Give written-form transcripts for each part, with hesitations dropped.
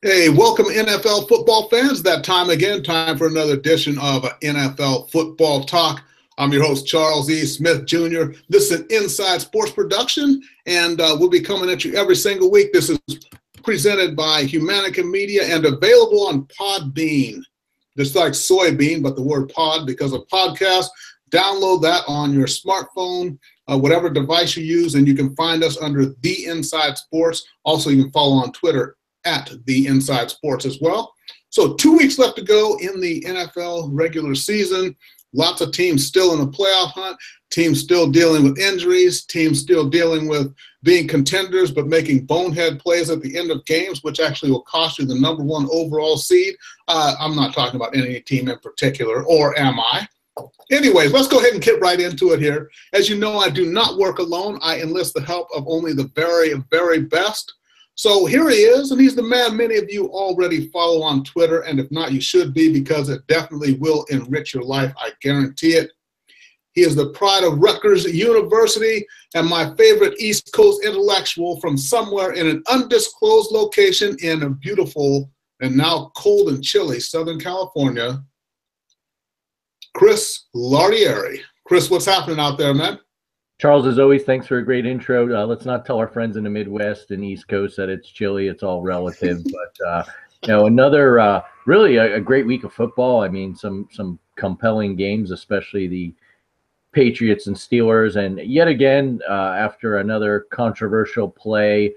Hey, welcome NFL football fans. That time again, time for another edition of NFL Football Talk. I'm your host, Charles E. Smith Jr. This is an Inside Sports production, and we'll be coming at you every single week. This is presented by Humanica Media and available on Podbean. Just like soybean, but the word pod because of podcast. Download that on your smartphone, whatever device you use, and you can find us under The Inside Sports. Also, you can follow on Twitter at The Inside Sports as well. So 2 weeks left to go in the NFL regular season. Lots of teams still in the playoff hunt, teams still dealing with injuries, teams still dealing with being contenders but making bonehead plays at the end of games, which actually will cost you the #1 overall seed. I'm not talking about any team in particular, or am I? Anyways, let's go ahead and get right into it here. As you know, I do not work alone. I enlist the help of only the very, very best. So here he is, and he's the man many of you already follow on Twitter, and if not, you should be because it definitely will enrich your life, I guarantee it. He is the pride of Rutgers University and my favorite East Coast intellectual from somewhere in an undisclosed location in a beautiful and now cold and chilly Southern California, Chris Lardieri. Chris, what's happening out there, man? Charles, as always, thanks for a great intro. Let's not tell our friends in the Midwest and East Coast that it's chilly. It's all relative. But, another really a great week of football. I mean, some compelling games, especially the Patriots and Steelers. And yet again, after another controversial play,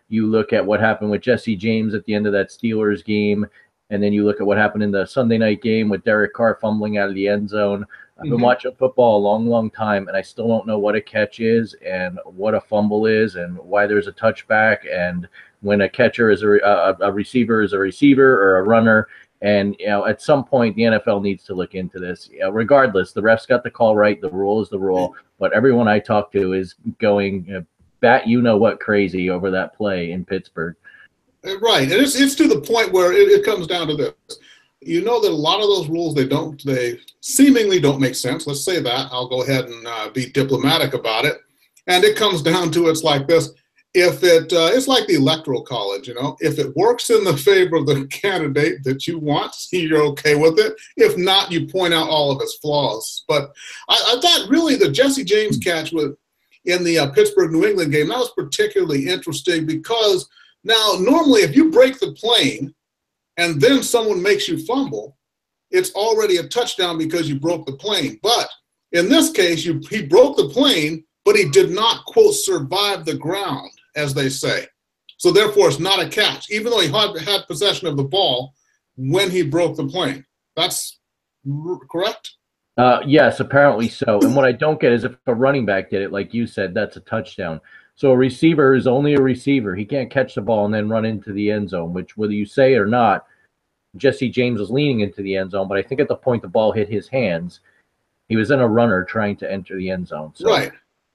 you look at what happened with Jesse James at the end of that Steelers game. And then you look at what happened in the Sunday night game with Derek Carr fumbling out of the end zone. I've been watching football a long, long time, and I still don't know what a catch is and what a fumble is and why there's a touchback and when a catcher is a receiver is a receiver or a runner. And, at some point, the NFL needs to look into this. Regardless, the refs got the call right. The rule is the rule. But everyone I talk to is going bat you-know-what crazy over that play in Pittsburgh. Right, and it's to the point where it comes down to this. You know that a lot of those rules, they seemingly don't make sense. Let's say that. I'll go ahead and be diplomatic about it. And it comes down to it's like this. If it's like the Electoral College, if it works in the favor of the candidate that you want, you're okay with it. If not, you point out all of its flaws. But I thought really the Jesse James catch in the Pittsburgh-New England game, that was particularly interesting because now normally if you break the plane and then someone makes you fumble, it's already a touchdown because you broke the plane. But in this case, he broke the plane, but he did not, quote, survive the ground, as they say. So therefore, it's not a catch, even though he had possession of the ball when he broke the plane. That's correct? Yes, apparently so. And what I don't get is if a running back did it, like you said, that's a touchdown. So a receiver is only a receiver. He can't catch the ball and then run into the end zone, which whether you say it or not, Jesse James was leaning into the end zone. But I think at the point the ball hit his hands, he was in a runner trying to enter the end zone. So right.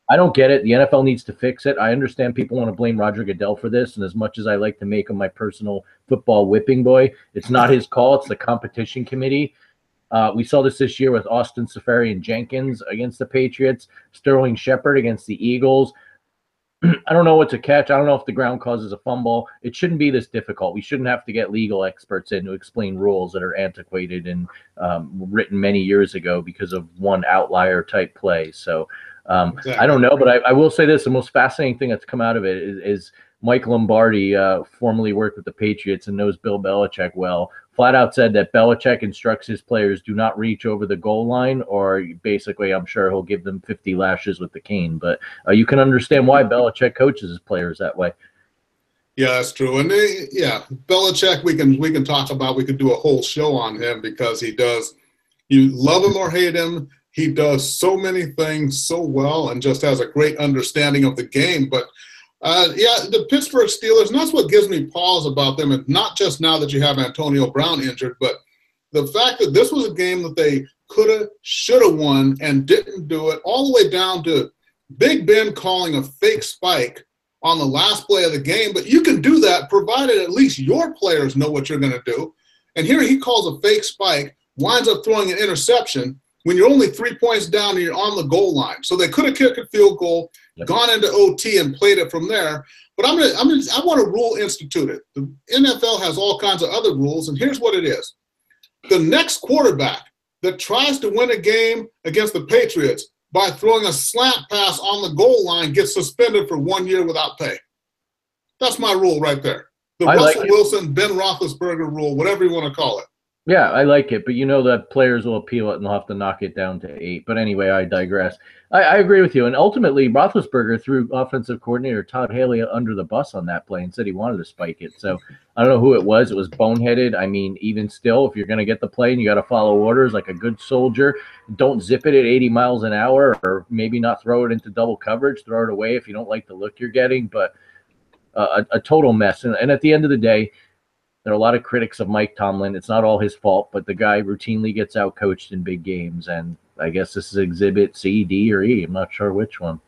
I don't get it. The NFL needs to fix it. I understand people want to blame Roger Goodell for this. And as much as I like to make him my personal football whipping boy, it's not his call. It's the competition committee. We saw this year with Austin Seferian-Jenkins against the Patriots, Sterling Shepard against the Eagles. I don't know what to catch. I don't know if the ground causes a fumble. It shouldn't be this difficult. We shouldn't have to get legal experts in to explain rules that are antiquated and written many years ago because of one outlier type play. So exactly. I don't know, but I will say this. The most fascinating thing that's come out of it is Mike Lombardi, formerly worked with the Patriots and knows Bill Belichick well, flat out said that Belichick instructs his players do not reach over the goal line, or basically I'm sure he'll give them 50 lashes with the cane. But you can understand why Belichick coaches his players that way. Yeah, that's true. And Belichick, we can talk about, we could do a whole show on him because he does, you love him or hate him, he does so many things so well and just has a great understanding of the game. But the Pittsburgh Steelers, and that's what gives me pause about them, and not just now that you have Antonio Brown injured, but the fact that this was a game that they could have, should have won and didn't do it, all the way down to Big Ben calling a fake spike on the last play of the game. But you can do that provided at least your players know what you're going to do. And here he calls a fake spike, winds up throwing an interception when you're only 3 points down and you're on the goal line. So they could have kicked a field goal. gone into OT and played it from there. But I want a rule instituted. The NFL has all kinds of other rules, and here's what it is. The next quarterback that tries to win a game against the Patriots by throwing a slant pass on the goal line gets suspended for 1 year without pay. That's my rule right there. The Russell Wilson, Ben Roethlisberger rule, whatever you want to call it. Yeah, I like it, but you know that players will appeal it and they'll have to knock it down to 8. But anyway, I digress. I agree with you. And ultimately, Roethlisberger threw offensive coordinator Todd Haley under the bus on that play and said he wanted to spike it. So I don't know who it was. It was boneheaded. I mean, even still, if you're going to get the play and you got to follow orders like a good soldier, don't zip it at 80 miles an hour, or maybe not throw it into double coverage. Throw it away if you don't like the look you're getting. But a total mess. And at the end of the day, there are a lot of critics of Mike Tomlin. It's not all his fault, but the guy routinely gets outcoached in big games. And I guess this is exhibit C, D, or E. I'm not sure which one.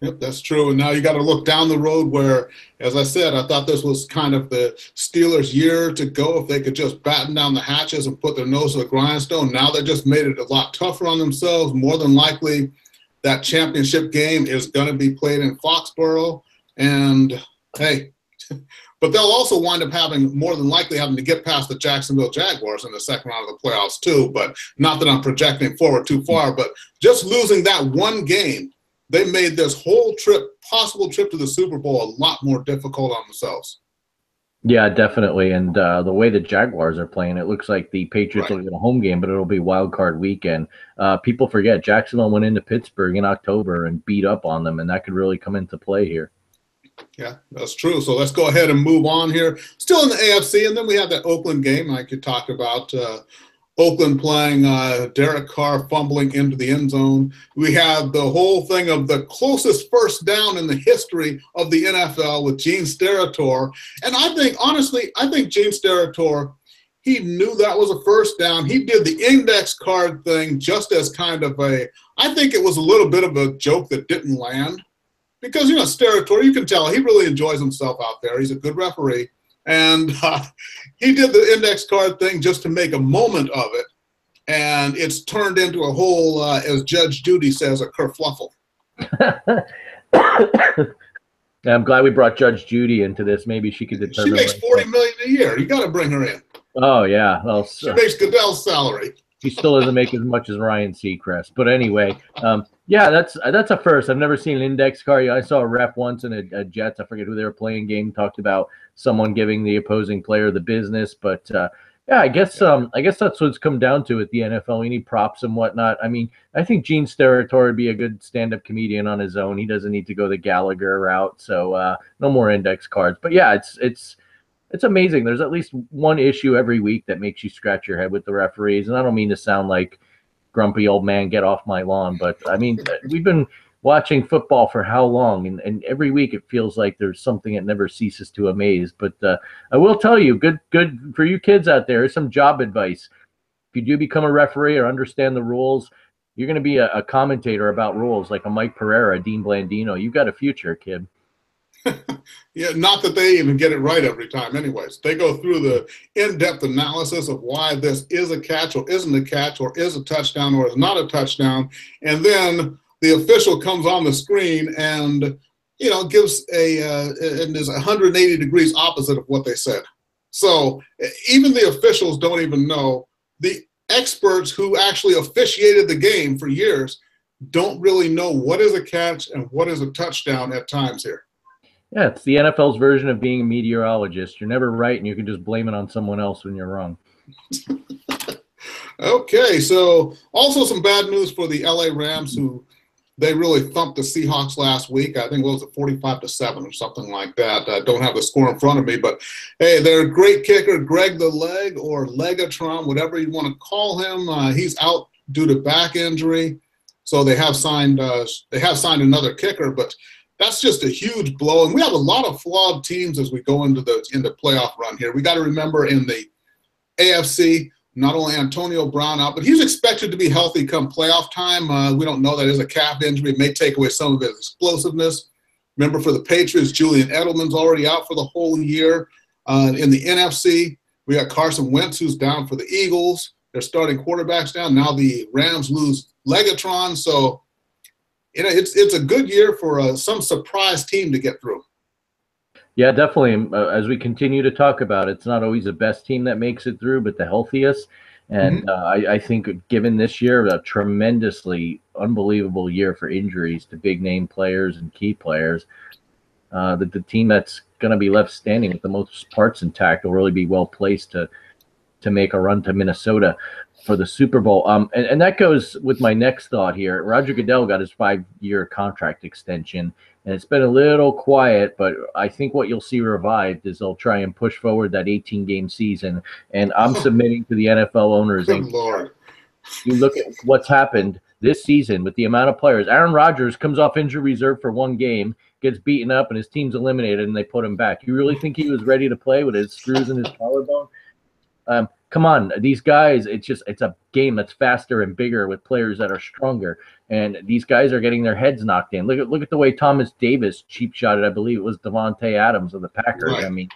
Yep, that's true. And now you got to look down the road where, as I said, I thought this was kind of the Steelers' year to go if they could just batten down the hatches and put their nose to the grindstone. Now they just made it a lot tougher on themselves. More than likely, that championship game is going to be played in Foxborough. And, hey, but they'll also wind up more than likely having to get past the Jacksonville Jaguars in the second round of the playoffs too. But not that I'm projecting forward too far, but just losing that one game, they made this whole possible trip to the Super Bowl a lot more difficult on themselves. Yeah, definitely. And the way the Jaguars are playing, it looks like the Patriots will get a home game, but it'll be wild card weekend. People forget Jacksonville went into Pittsburgh in October and beat up on them, and that could really come into play here. Yeah, that's true. So let's go ahead and move on here. Still in the AFC, and then we have that Oakland game like you talked about. Oakland playing Derek Carr fumbling into the end zone. We have the whole thing of the closest first down in the history of the NFL with Gene Steratore. And I think Gene Steratore, he knew that was a first down. He did the index card thing just as kind of I think it was a little bit of a joke that didn't land. Because, Steratore, you can tell he really enjoys himself out there. He's a good referee. And he did the index card thing just to make a moment of it. And it's turned into a whole, as Judge Judy says, a kerfluffle. I'm glad we brought Judge Judy into this. Maybe she could determine. She makes $40 million a year. You got to bring her in. Oh, yeah. Well, she makes Goodell's salary. She still doesn't make as much as Ryan Seacrest. But anyway, yeah, that's a first. I've never seen an index card. I saw a ref once in a Jets, I forget who they were playing game, talked about someone giving the opposing player the business. But yeah, I guess that's what it's come down to at the NFL. You need props and whatnot. I mean, I think Gene Steratore would be a good stand-up comedian on his own. He doesn't need to go the Gallagher route. So no more index cards. But yeah, it's amazing. There's at least one issue every week that makes you scratch your head with the referees. And I don't mean to sound like grumpy old man, get off my lawn. But, I mean, we've been watching football for how long? And every week it feels like there's something that never ceases to amaze. But I will tell you, good for you kids out there, here's some job advice. If you do become a referee or understand the rules, you're going to be a commentator about rules like a Mike Pereira, Dean Blandino. You've got a future, kid. Yeah, not that they even get it right every time anyways. They go through the in-depth analysis of why this is a catch or isn't a catch or is a touchdown or is not a touchdown. And then the official comes on the screen and, gives and is 180 degrees opposite of what they said. So even the officials don't even know. The experts who actually officiated the game for years don't really know what is a catch and what is a touchdown at times here. Yeah, it's the NFL's version of being a meteorologist. You're never right, and you can just blame it on someone else when you're wrong. Okay, so also some bad news for the LA Rams, who they really thumped the Seahawks last week. I think it was 45-7 or something like that. I don't have the score in front of me, but hey, their great kicker, Greg the Leg or Legatron, whatever you want to call him, he's out due to back injury. So they have signed another kicker, but that's just a huge blow. And we have a lot of flawed teams as we go into the playoff run here. We got to remember in the AFC, not only Antonio Brown out, but he's expected to be healthy come playoff time. We don't know that is a calf injury. It may take away some of his explosiveness. Remember, for the Patriots, Julian Edelman's already out for the whole year. In the NFC, we got Carson Wentz, who's down for the Eagles. They're starting quarterbacks down. Now the Rams lose Legatron. So it's a good year for some surprise team to get through. Yeah, definitely. As we continue to talk about, it's not always the best team that makes it through, but the healthiest. And I think given this year, a tremendously unbelievable year for injuries to big name players and key players, that the team that's going to be left standing with the most parts intact will really be well placed to make a run to Minnesota for the Super Bowl. And that goes with my next thought here. Roger Goodell got his 5-year contract extension, and it's been a little quiet, but I think what you'll see revived is they'll try and push forward that 18-game season. And I'm submitting to the NFL owners. Good Lord. You look at what's happened this season with the amount of players. Aaron Rodgers comes off injury reserve for one game, gets beaten up, and his team's eliminated, and they put him back. You really think he was ready to play with his screws in his collarbone? Come on, these guys, it's a game that's faster and bigger with players that are stronger. And these guys are getting their heads knocked in. Look at the way Thomas Davis cheap shotted, I believe it was Devontae Adams of the Packers. Right. I mean,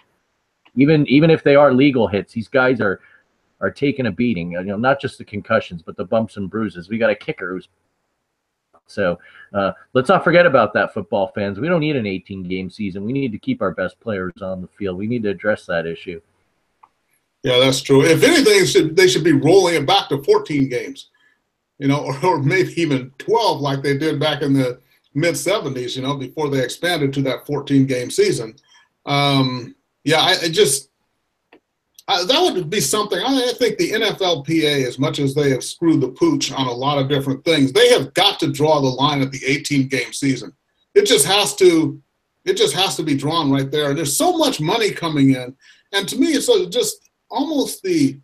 even if they are legal hits, these guys are taking a beating. Not just the concussions, but the bumps and bruises. We got a kicker who's so let's not forget about that, football fans. We don't need an 18-game season. We need to keep our best players on the field. We need to address that issue. Yeah, that's true. If anything, they should be rolling it back to 14 games, or maybe even 12 like they did back in the mid-'70s, before they expanded to that 14-game season. That would be something. I think the NFLPA, as much as they have screwed the pooch on a lot of different things, they have got to draw the line at the 18-game season. It just has to be drawn right there. And there's so much money coming in. And to me, it's just almost the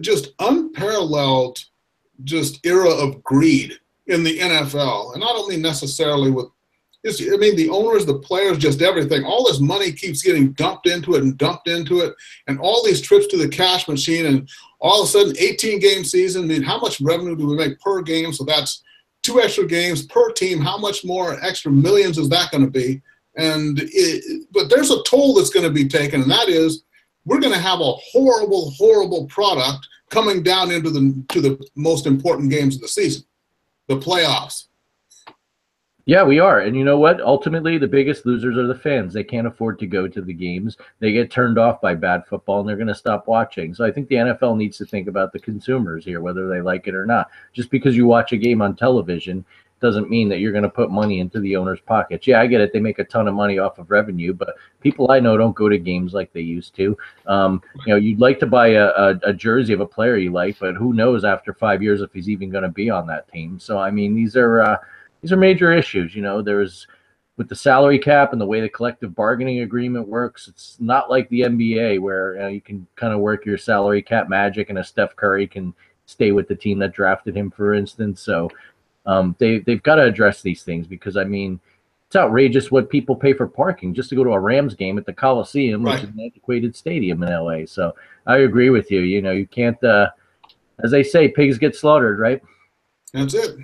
just unparalleled just era of greed in the NFL. And not only necessarily with the owners, the players, just everything. All this money keeps getting dumped into it, and all these trips to the cash machine, and all of a sudden, 18-game season. I mean, how much revenue do we make per game? So that's 2 extra games per team. How much more extra millions is that going to be? But there's a toll that's going to be taken, and that is we're going to have a horrible, horrible product coming down into the most important games of the season, the playoffs. Yeah, we are. And you know what? Ultimately, the biggest losers are the fans. They can't afford to go to the games. They get turned off by bad football, and they're going to stop watching. So I think the NFL needs to think about the consumers here, whether they like it or not. Just because you watch a game on television doesn't mean that you're going to put money into the owner's pockets. Yeah, I get it. They make a ton of money off of revenue, but people I know don't go to games like they used to. You'd like to buy a jersey of a player you like, but who knows after 5 years if he's even going to be on that team. So, I mean, these are major issues. There's with the salary cap and the way the collective bargaining agreement works. It's not like the NBA where you can kind of work your salary cap magic and a Steph Curry can stay with the team that drafted him, for instance. So they've got to address these things because, I mean, it's outrageous what people pay for parking just to go to a Rams game at the Coliseum, right, which is an antiquated stadium in LA. So I agree with you. You can't, as they say, pigs get slaughtered, right? That's it.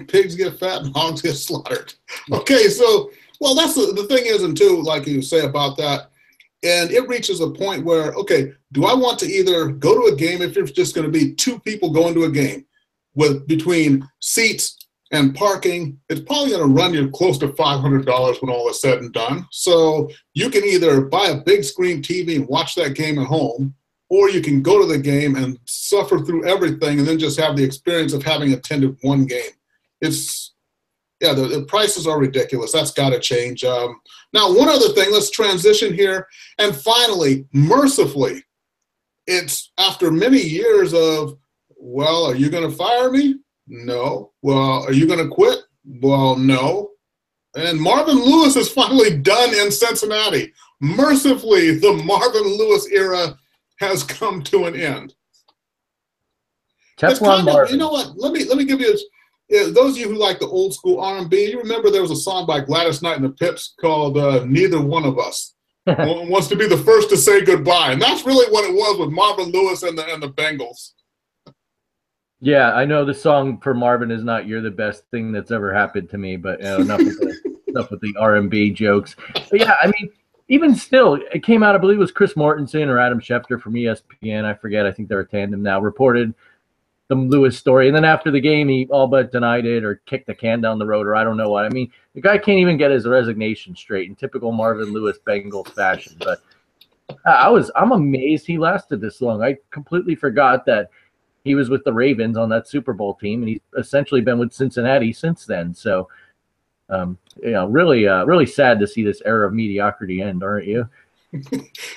Pigs get fat and hogs get slaughtered. Okay, so, well, that's the thing isn't too, like you say about that. And it reaches a point where, okay, do I want to either go to a game if it's just going to be 2 people going to a game with between seats and parking? It's probably going to run you close to $500 when all is said and done. So you can either buy a big screen TV and watch that game at home, or you can go to the game and suffer through everything and then just have the experience of having attended one game. The prices are ridiculous. That's got to change. Now, one other thing, let's transition here. And finally, mercifully, it's after many years of, well, are you going to fire me? No. Well, are you going to quit? Well, no. And Marvin Lewis is finally done in Cincinnati. Mercifully, the Marvin Lewis era has come to an end. You know what? Let me give you those of you who like the old school R&B. You remember there was a song by Gladys Knight and the Pips called "Neither One of Us Wants to Be the First to Say Goodbye," and that's really what it was with Marvin Lewis and the Bengals. Yeah, I know the song for Marvin is not "You're the Best Thing That's Ever Happened to Me," but enough with the R&B jokes. But yeah, I mean, even still, it came out, I believe it was Chris Mortensen or Adam Schefter from ESPN. I forget. I think they're a tandem now. Reported the Lewis story. And then after the game, he all but denied it or kicked the can down the road, or I don't know what. I mean, the guy can't even get his resignation straight in typical Marvin Lewis Bengals fashion. But I'm amazed he lasted this long. I completely forgot that he was with the Ravens on that Super Bowl team, and he's essentially been with Cincinnati since then. So, really sad to see this era of mediocrity end, aren't you?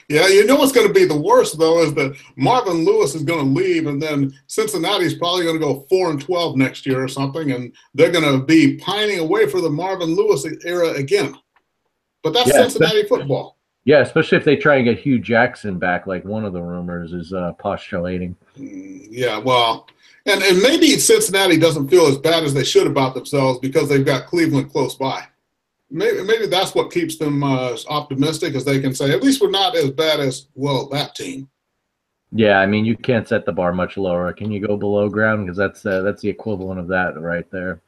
Yeah, you know what's going to be the worst, though, is that Marvin Lewis is going to leave, and then Cincinnati's probably going to go 4-12 next year or something, and they're going to be pining away for the Marvin Lewis era again. But that's Cincinnati football. Yeah, especially if they try and get Hugh Jackson back, like one of the rumors is postulating. Yeah, well, and maybe Cincinnati doesn't feel as bad as they should about themselves because they've got Cleveland close by. Maybe that's what keeps them optimistic, as they can say, at least we're not as bad as, well, that team. Yeah, I mean, you can't set the bar much lower. Can you go below ground? Because that's the equivalent of that right there.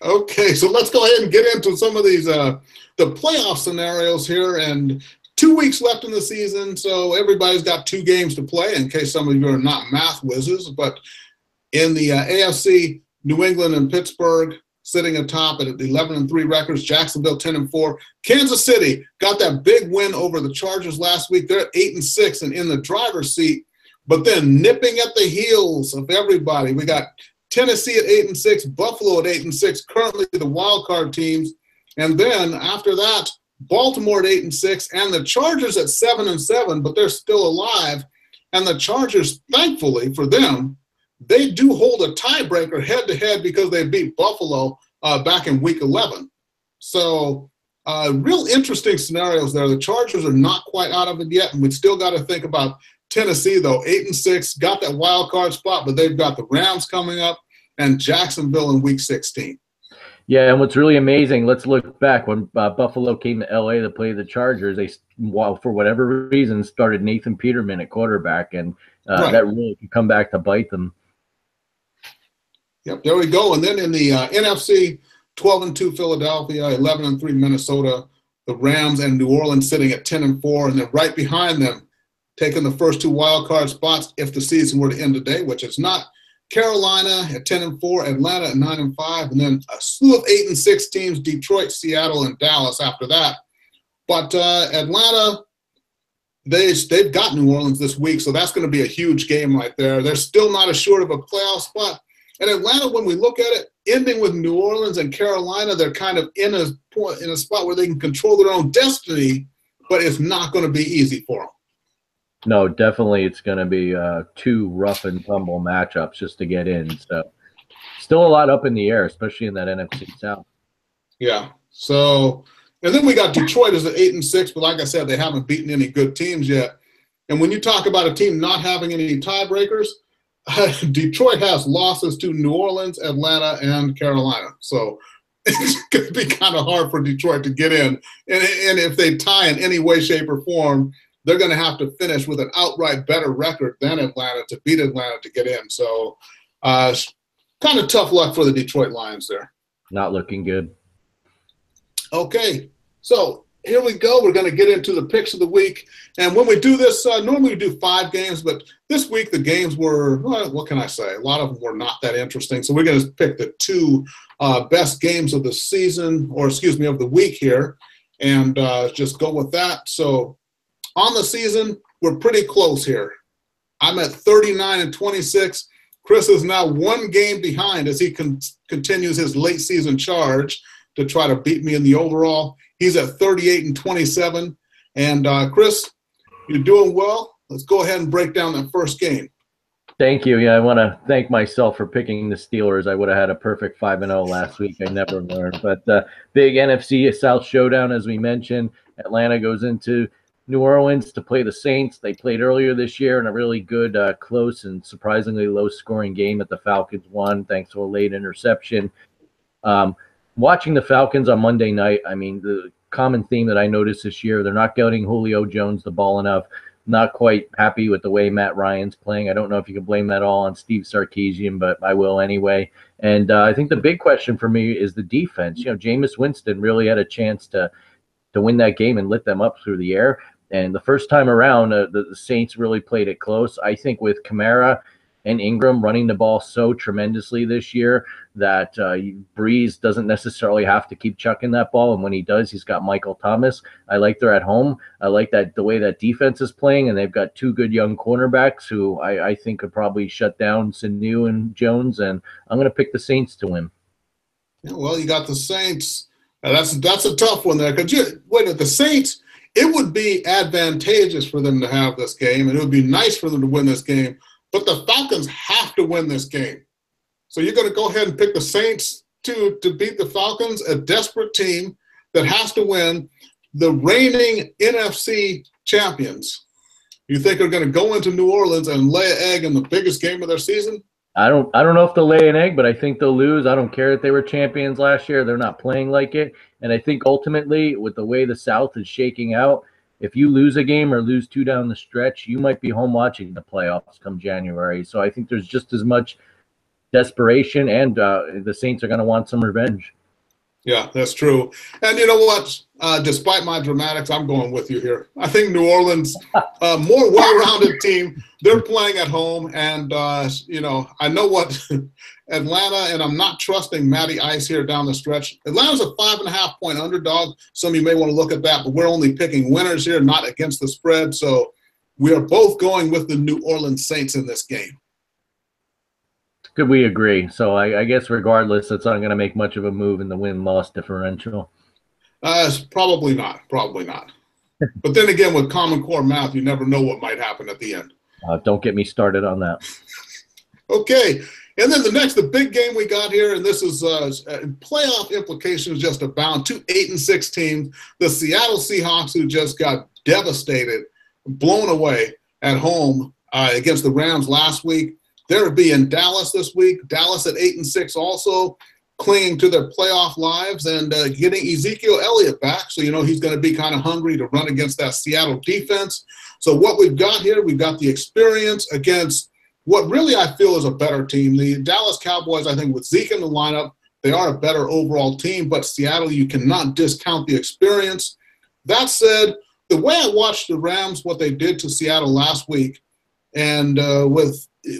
Okay, so let's go ahead and get into some of these the playoff scenarios here. And 2 weeks left in the season, so everybody's got 2 games to play in case some of you are not math whizzes. But in the AFC, New England and Pittsburgh sitting atop at 11-3 records. Jacksonville 10-4. Kansas City got that big win over the Chargers last week. They're at 8-6 and in the driver's seat. But then nipping at the heels of everybody, we got Tennessee at 8-6, Buffalo at 8-6, currently the wild card teams. And then after that, Baltimore at 8-6, and the Chargers at 7-7, but they're still alive. And the Chargers, thankfully for them, they do hold a tiebreaker head-to-head because they beat Buffalo back in Week 11. So real interesting scenarios there. The Chargers are not quite out of it yet, and we still got to think about Tennessee, though. 8-6, got that wild card spot, but they've got the Rams coming up and Jacksonville in Week 16. Yeah, and what's really amazing, let's look back when Buffalo came to L.A. to play the Chargers. They, for whatever reason, started Nathan Peterman at quarterback, and that really could come back to bite them. Yep, there we go. And then in the NFC, 12-2 Philadelphia, 11-3 Minnesota, the Rams and New Orleans sitting at 10-4, and then right behind them, taking the first 2 wild card spots if the season were to end today, which it's not. Carolina at 10-4, Atlanta at 9-5, and then a slew of 8-6 teams: Detroit, Seattle, and Dallas after that. But Atlanta, they've got New Orleans this week, so that's going to be a huge game right there. They're still not assured of a playoff spot. And Atlanta, when we look at it, ending with New Orleans and Carolina, they're kind of in a spot where they can control their own destiny, but it's not going to be easy for them. No, definitely it's going to be 2 rough and tumble matchups just to get in. So still a lot up in the air, especially in that NFC South. Yeah. So, and then we got Detroit as at 8-6, but like I said, they haven't beaten any good teams yet. And when you talk about a team not having any tiebreakers, Detroit has losses to New Orleans, Atlanta, and Carolina. So it's going to be kind of hard for Detroit to get in. And if they tie in any way, shape, or form, they're going to have to finish with an outright better record than Atlanta to beat Atlanta to get in. So kind of tough luck for the Detroit Lions there. Not looking good. Okay, so here we go. We're going to get into the picks of the week. And when we do this, normally we do 5 games, but this week the games were, well, what can I say? A lot of them were not that interesting. So we're going to pick the 2 best games of the season, or excuse me, of the week here, and just go with that. So on the season, we're pretty close here. I'm at 39-26. Chris is now 1 game behind as he continues his late season charge to try to beat me in the overall. He's at 38-27. And Chris, you're doing well. Let's go ahead and break down that first game. Thank you. Yeah, I want to thank myself for picking the Steelers. I would have had a perfect 5-0 last week. I never learned. But big NFC South showdown, as we mentioned. Atlanta goes into New Orleans to play the Saints. They played earlier this year in a really good, close and surprisingly low-scoring game that the Falcons won thanks to a late interception. Watching the Falcons on Monday night, I mean, the common theme that I noticed this year, they're not getting Julio Jones the ball enough. Not quite happy with the way Matt Ryan's playing. I don't know if you can blame that all on Steve Sarkisian, but I will anyway. And I think the big question for me is the defense. You know, Jameis Winston really had a chance to win that game and lit them up through the air. And the first time around, the Saints really played it close. I think with Kamara and Ingram running the ball so tremendously this year that Breeze doesn't necessarily have to keep chucking that ball. And when he does, he's got Michael Thomas. I like they're at home. I like that the way that defense is playing, and they've got two good young cornerbacks who I think could probably shut down Sanu and Jones. And I'm going to pick the Saints to win. Yeah, well, you got the Saints. That's a tough one there because the Saints. It would be advantageous for them to have this game, and it would be nice for them to win this game. But the Falcons have to win this game. So you're going to go ahead and pick the Saints to beat the Falcons, a desperate team that has to win, the reigning NFC champions. You think they're going to go into New Orleans and lay an egg in the biggest game of their season? I don't know if they'll lay an egg, but I think they'll lose. I don't care that they were champions last year. They're not playing like it. And I think ultimately, with the way the South is shaking out, if you lose a game or lose two down the stretch, you might be home watching the playoffs come January. So I think there's just as much desperation, and the Saints are going to want some revenge. Yeah, that's true. And you know what? Despite my dramatics, I'm going with you here. I think New Orleans, more well-rounded team. They're playing at home, and I know what Atlanta, and I'm not trusting Matty Ice here down the stretch. Atlanta's a 5.5-point underdog. Some of you may want to look at that, but we're only picking winners here, not against the spread. So we are both going with the New Orleans Saints in this game. Could we agree? So I guess regardless, it's not going to make much of a move in the win-loss differential. Probably not. But then again, with Common Core math, you never know what might happen at the end. Don't get me started on that. Okay. And then the big game we got here, and this is playoff implications just abound. 2 8-6 teams. The Seattle Seahawks, who just got devastated, blown away at home against the Rams last week. They'll be in Dallas this week. Dallas at 8-6 also, clinging to their playoff lives and getting Ezekiel Elliott back. So, he's going to be kind of hungry to run against that Seattle defense. So what we've got here, we've got the experience against what really I feel is a better team. The Dallas Cowboys, I think with Zeke in the lineup, they are a better overall team. But Seattle, you cannot discount the experience. That said, the way I watched the Rams, what they did to Seattle last week, and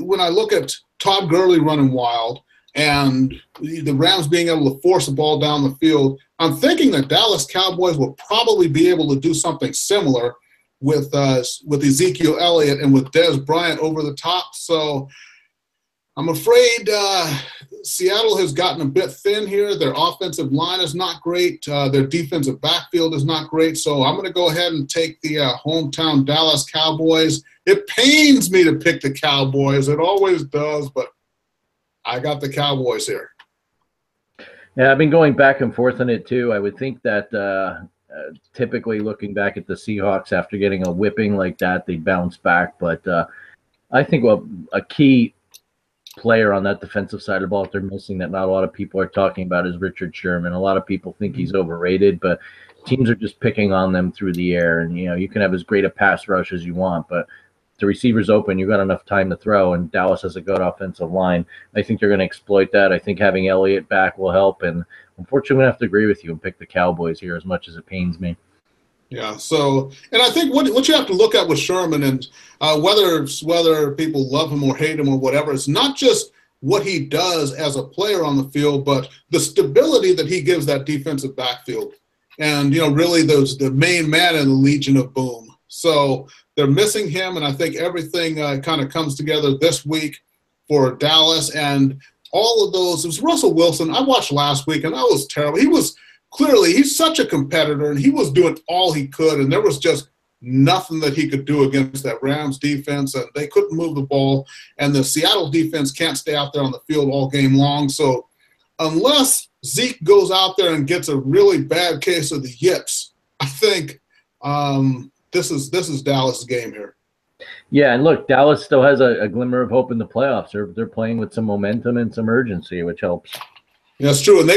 when I look at Todd Gurley running wild and the Rams being able to force the ball down the field, I'm thinking that Dallas Cowboys will probably be able to do something similar with Ezekiel Elliott and with Dez Bryant over the top. So I'm afraid Seattle has gotten a bit thin here. Their offensive line is not great. Their defensive backfield is not great. So I'm going to go ahead and take the hometown Dallas Cowboys. It pains me to pick the Cowboys. It always does, but I got the Cowboys here. Yeah, I've been going back and forth on it too. I would think that typically looking back at the Seahawks after getting a whipping like that, they bounce back. But I think a key player on that defensive side of the ball that they're missing that not a lot of people are talking about is Richard Sherman. A lot of people think he's overrated, but teams are just picking on them through the air. And, you can have as great a pass rush as you want, but the receiver's open, you've got enough time to throw, and Dallas has a good offensive line. I think they're going to exploit that. I think having Elliott back will help, and unfortunately, I'm going to have to agree with you and pick the Cowboys here as much as it pains me. Yeah, so, and I think what you have to look at with Sherman, and whether people love him or hate him or whatever, it's not just what he does as a player on the field, but the stability that he gives that defensive backfield. And, really the main man in the Legion of Boom. So they're missing him, and I think everything kind of comes together this week for Dallas. And all of those, it was Russell Wilson. I watched last week, and that was terrible. He's such a competitor, and he was doing all he could, and there was just nothing that he could do against that Rams defense, and they couldn't move the ball, and the Seattle defense can't stay out there on the field all game long. So unless Zeke goes out there and gets a really bad case of the yips, I think this is Dallas' game here. Yeah, and look, Dallas still has a glimmer of hope in the playoffs. They're playing with some momentum and some urgency, which helps. That's true. And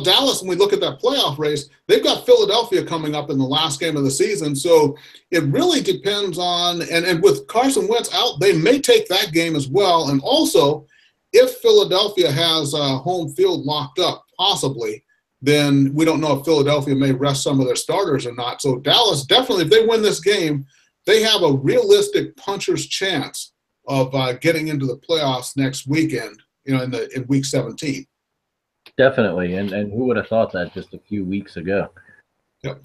Dallas, when we look at that playoff race, they've got Philadelphia coming up in the last game of the season. So it really depends on, and with Carson Wentz out, they may take that game as well. And also, if Philadelphia has home field locked up, possibly, then we don't know if Philadelphia may rest some of their starters or not. So Dallas, definitely, if they win this game, they have a realistic puncher's chance of getting into the playoffs next weekend, in week 17. Definitely. And who would have thought that just a few weeks ago? Yep,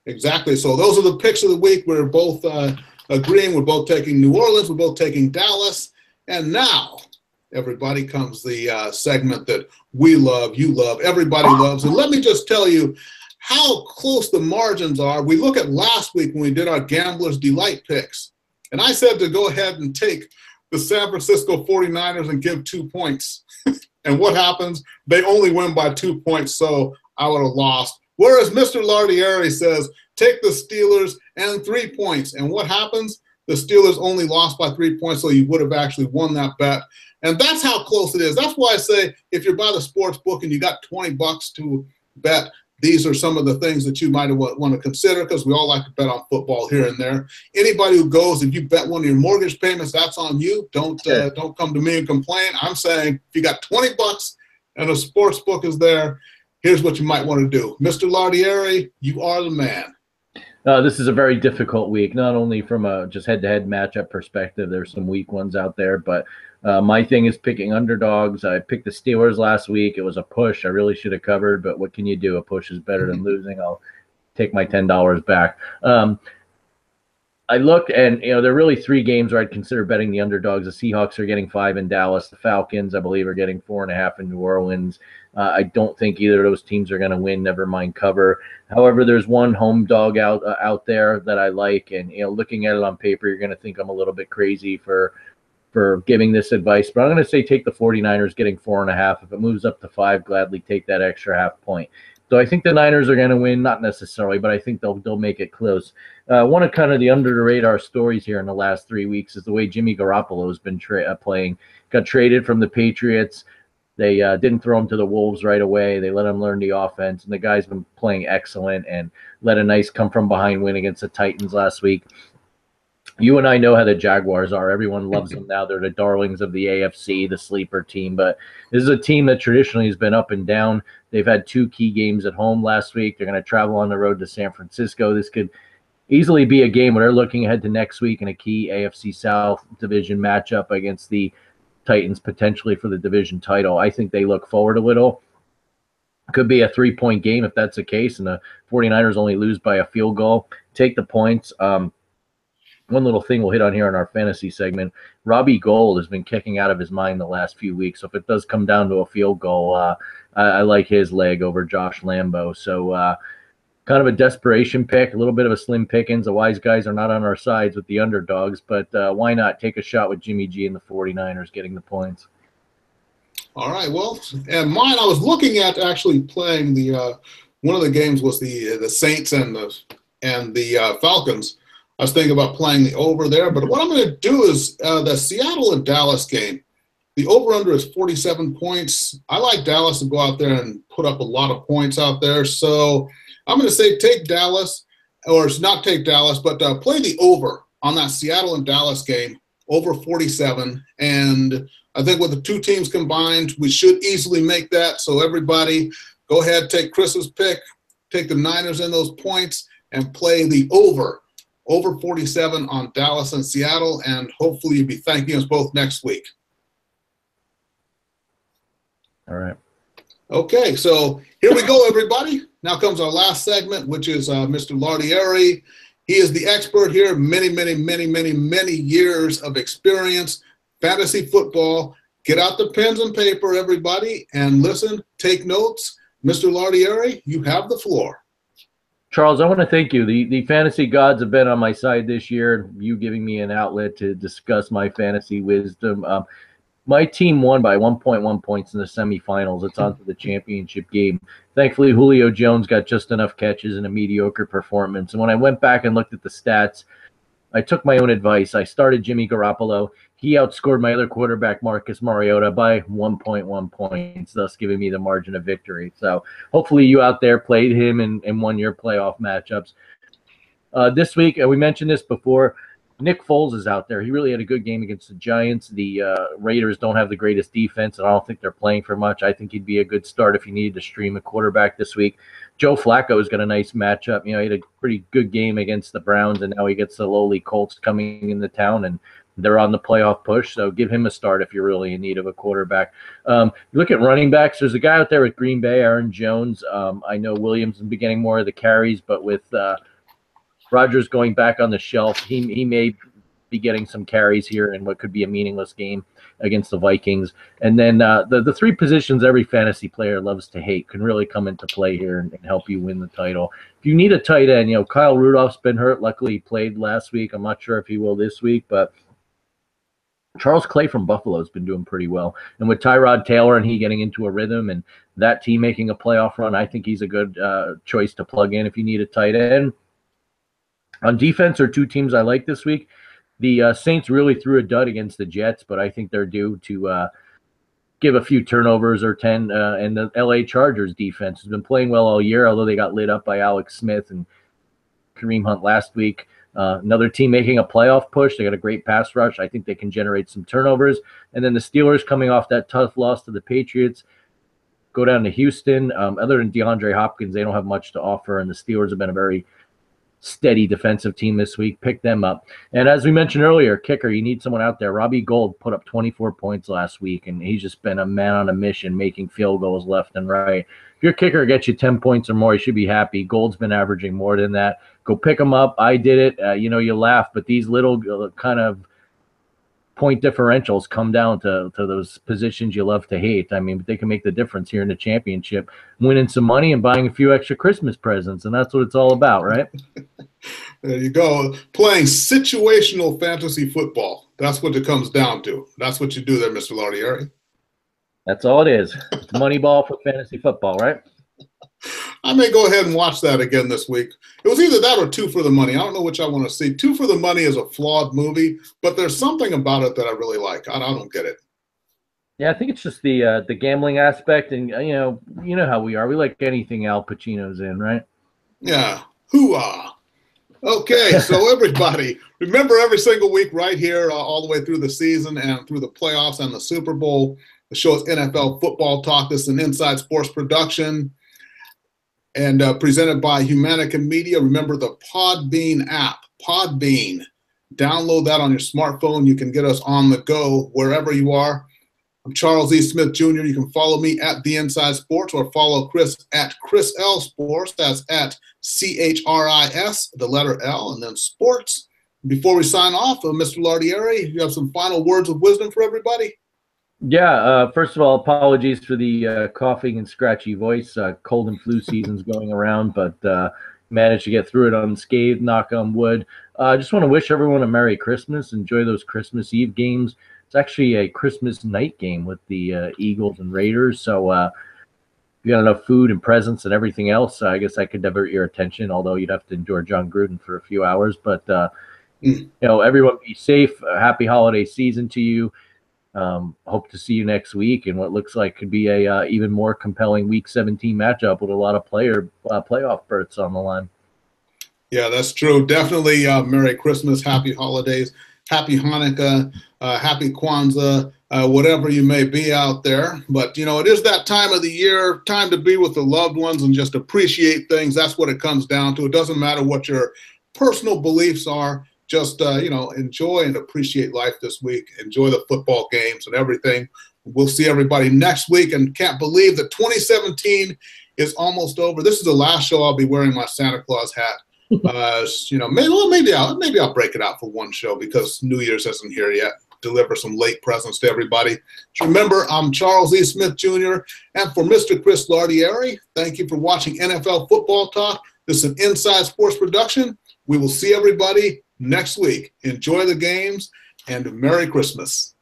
exactly. So those are the picks of the week. We're both agreeing. We're both taking New Orleans. We're both taking Dallas. And now, everybody, comes the segment that we love, you love, everybody loves. And let me just tell you how close the margins are. We look at last week when we did our Gambler's Delight picks. And I said to go ahead and take the San Francisco 49ers and give 2 points. And what happens? They only win by 2 points, so I would have lost. Whereas Mr. Lardieri says, take the Steelers and 3 points. And what happens? The Steelers only lost by 3 points, so you would have actually won that bet. And that's how close it is. That's why I say if you're by the sports book and you got $20 to bet, these are some of the things that you might want to consider, because we all like to bet on football here and there. Anybody who goes, if you bet one of your mortgage payments, that's on you. Don't come to me and complain. I'm saying if you got $20 and a sports book is there, here's what you might want to do. Mr. Lardieri, you are the man. This is a very difficult week, not only from a just head-to-head matchup perspective. There's some weak ones out there, but my thing is picking underdogs. I picked the Steelers last week. It was a push. I really should have covered, but what can you do? A push is better than losing. I'll take my $10 back. I looked, and there are really 3 games where I'd consider betting the underdogs. The Seahawks are getting 5 in Dallas. The Falcons, I believe, are getting 4.5 in New Orleans. I don't think either of those teams are going to win, never mind cover. However, there's one home dog out there that I like, and looking at it on paper, you're going to think I'm a little bit crazy for giving this advice, but I'm going to say take the 49ers getting 4.5. If it moves up to 5, gladly take that extra half point. So I think the Niners are going to win, not necessarily, but I think they'll make it close. One of kind of the under the radar stories here in the last 3 weeks is the way Jimmy Garoppolo has been playing. Got traded from the Patriots. They didn't throw him to the Wolves right away. They let him learn the offense, and the guy's been playing excellent and led a nice come-from-behind win against the Titans last week. You and I know how the Jaguars are. Everyone loves them now. They're the darlings of the AFC, the sleeper team. But this is a team that traditionally has been up and down. They've had 2 key games at home last week. They're going to travel on the road to San Francisco. This could easily be a game where they're looking ahead to next week in a key AFC South division matchup against the Titans, potentially for the division title. I think they look forward a little. Could be a 3-point game if that's the case, and the 49ers only lose by a field goal. Take the points. One little thing we'll hit on here in our fantasy segment, Robbie Gould has been kicking out of his mind the last few weeks. So if it does come down to a field goal, I like his leg over Josh Lambo. So kind of a desperation pick, a little bit of a slim pickings. The wise guys are not on our sides with the underdogs, but why not take a shot with Jimmy G and the 49ers getting the points? All right, well, and mine, I was looking at actually playing the one of the games was the Saints and the Falcons. I was thinking about playing the over there, but what I'm going to do is the Seattle and Dallas game. The over-under is 47 points. I like Dallas to go out there and put up a lot of points out there. So I'm going to say take Dallas, or not take Dallas, but play the over on that Seattle and Dallas game, over 47. And I think with the 2 teams combined, we should easily make that. So everybody, go ahead, take Chris's pick, take the Niners in those points, and play the over 47 on Dallas and Seattle, and hopefully you'll be thanking us both next week. All right. Okay, so here we go, everybody. Now comes our last segment, which is Mr. Lardieri. He is the expert here, many years of experience, fantasy football. Get out the pens and paper, everybody, and listen, take notes. Mr. Lardieri, you have the floor. Charles, I want to thank you. The fantasy gods have been on my side this year, you giving me an outlet to discuss my fantasy wisdom. My team won by 1.1 points in the semifinals. It's on to the championship game. Thankfully, Julio Jones got just enough catches and a mediocre performance. And when I went back and looked at the stats, I took my own advice. I started Jimmy Garoppolo. He outscored my other quarterback, Marcus Mariota, by 1.1 points, thus giving me the margin of victory. So hopefully you out there played him and won your playoff matchups. This week, we mentioned this before, Nick Foles is out there. He really had a good game against the Giants. The Raiders don't have the greatest defense, and I don't think they're playing for much. I think he'd be a good start if you needed to stream a quarterback this week. Joe Flacco has got a nice matchup. He had a pretty good game against the Browns, and now he gets the lowly Colts coming into town, and they're on the playoff push, so give him a start if you're really in need of a quarterback. You look at running backs. There's a guy out there with Green Bay, Aaron Jones. I know Williams has been getting more of the carries, but with Rodgers going back on the shelf, he may be getting some carries here in what could be a meaningless game against the Vikings. And then the three positions every fantasy player loves to hate can really come into play here and help you win the title. If you need a tight end, Kyle Rudolph's been hurt. Luckily, he played last week. I'm not sure if he will this week, but Charles Clay from Buffalo has been doing pretty well. And with Tyrod Taylor and he getting into a rhythm and that team making a playoff run, I think he's a good choice to plug in if you need a tight end. On defense are two teams I like this week. The Saints really threw a dud against the Jets, but I think they're due to give a few turnovers or 10. And the LA Chargers defense has been playing well all year, although they got lit up by Alex Smith and Kareem Hunt last week. Another team making a playoff push. They got a great pass rush. I think they can generate some turnovers. And then the Steelers coming off that tough loss to the Patriots go down to Houston. Other than DeAndre Hopkins, they don't have much to offer, and the Steelers have been a very steady defensive team this week. Pick them up. And as we mentioned earlier, kicker, you need someone out there. Robbie Gould put up 24 points last week, and he's just been a man on a mission making field goals left and right. If your kicker gets you 10 points or more, you should be happy. Gould's been averaging more than that. Go pick him up. I did it. You laugh, but these little kind of point differentials come down to those positions you love to hate. I mean, but they can make the difference here in the championship, winning some money and buying a few extra Christmas presents, and that's what it's all about, right? There you go. Playing situational fantasy football. That's what it comes down to. That's what you do there, Mr. Lardieri. That's all it is. It's money ball for fantasy football, right? I may go ahead and watch that again this week. It was either that or Two for the Money. I don't know which I want to see. Two for the Money is a flawed movie, but there's something about it that I really like. I don't get it. Yeah, I think it's just the gambling aspect, and you know how we are. We like anything Al Pacino's in, right? Yeah. Hoo-ah. Okay, so everybody, remember every single week right here, all the way through the season and through the playoffs and the Super Bowl, the show is NFL Football Talk. This is an Inside Sports production and presented by Humanica Media. Remember the Podbean app, Podbean. Download that on your smartphone. You can get us on the go wherever you are. I'm Charles E. Smith Jr. You can follow me at The Inside Sports or follow Chris at Chris L Sports. That's at CHRIS, the letter L, and then Sports. Before we sign off, Mr. Lardieri, you have some final words of wisdom for everybody? Yeah, first of all, apologies for the coughing and scratchy voice. Cold and flu season's going around, but managed to get through it unscathed, knock on wood. I just want to wish everyone a Merry Christmas. Enjoy those Christmas Eve games. It's actually a Christmas night game with the Eagles and Raiders, so if you got enough food and presents and everything else, I guess I could divert your attention, although you'd have to endure John Gruden for a few hours. But, everyone be safe. Happy holiday season to you. Hope to see you next week in what looks like could be a even more compelling Week 17 matchup with a lot of playoff berths on the line. Yeah, that's true. Definitely Merry Christmas, Happy Holidays, Happy Hanukkah, Happy Kwanzaa, whatever you may be out there. But, it is that time of the year, time to be with the loved ones and just appreciate things. That's what it comes down to. It doesn't matter what your personal beliefs are. Just, enjoy and appreciate life this week. Enjoy the football games and everything. We'll see everybody next week, and can't believe that 2017 is almost over. This is the last show I'll be wearing my Santa Claus hat. Maybe I'll break it out for one show because New Year's isn't here yet. Deliver some late presents to everybody. Remember, I'm Charles E. Smith Jr. and for Mr. Chris Lardieri, thank you for watching NFL Football Talk. This is an Inside Sports production. We will see everybody next week. Enjoy the games and Merry Christmas.